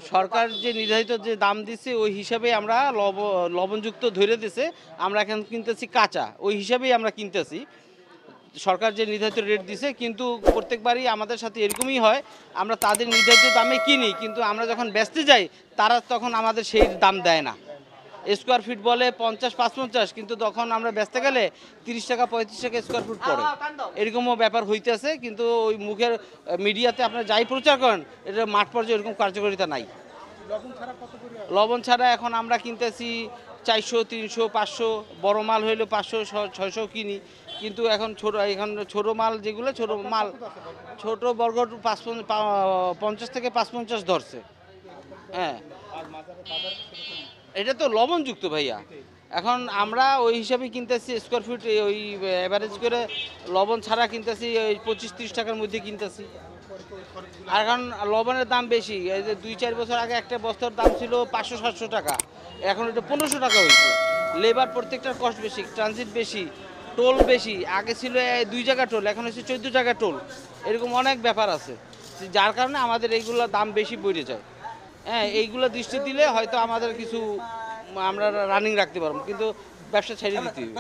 সরকার যে নির্ধারিত যে দাম দিচ্ছে ওই হিসাবে আমরা লবণযুক্ত ধরে দিছে, আমরা এখন কিনতেছি কাঁচা, ওই হিসাবেই আমরা কিনতেছি। সরকার যে নির্ধারিত রেট দিছে, কিন্তু প্রত্যেকবারই আমাদের সাথে এরকমই হয়, আমরা তাদের নির্ধারিত দামে কিনি, কিন্তু আমরা যখন বেচতে যাই তারা তখন আমাদের সেই দাম দেয় না। স্কোয়ার ফিট বলে 50-55, কিন্তু তখন আমরা বেচতে গেলে 30 টাকা 35 টাকা স্কোয়ার ফিট পড়ে। এরকমও ব্যাপার হইতেছে, কিন্তু ওই মুখের মিডিয়াতে আপনারা যাই প্রচার করেন, এটা মাঠ পর্যায়ে এরকম কার্যকারিতা নাই। লবণ ছাড়া এখন আমরা কিনতেছি 400, 300, 500, বড় মাল হইলে 500, 600 কিনি। কিন্তু এখন ছোট মাল যেগুলো ছোট বর্গ 50 থেকে 55 ধরছে। হ্যাঁ, এটা তো লবণযুক্ত ভাইয়া। এখন আমরা ওই হিসাবে কিনতেছি স্কোয়ার ফিট, ওই অ্যাভারেজ করে লবণ ছাড়া কিনতেছি ওই 25-30 টাকার মধ্যে কিনতেছি। আর এখন লবণের দাম বেশি, এই যে 2-4 বছর আগে একটা বস্তার দাম ছিল 500-700 টাকা, এখন এটা 1500 টাকা হয়েছে। লেবার প্রত্যেকটার কষ্ট বেশি, ট্রানজিট বেশি, টোল বেশি। আগে ছিল 2 জায়গা টোল, এখন হচ্ছে 14 জায়গা টোল। এরকম অনেক ব্যাপার আছে, যার কারণে আমাদের এইগুলোর দাম বেশি বেড়ে যায়। হ্যাঁ, এইগুলো দৃষ্টি দিলে হয়তো আমাদের কিছু আমরা রানিং রাখতে পারবো, কিন্তু ব্যবসা ছেড়ে দিতে হবে।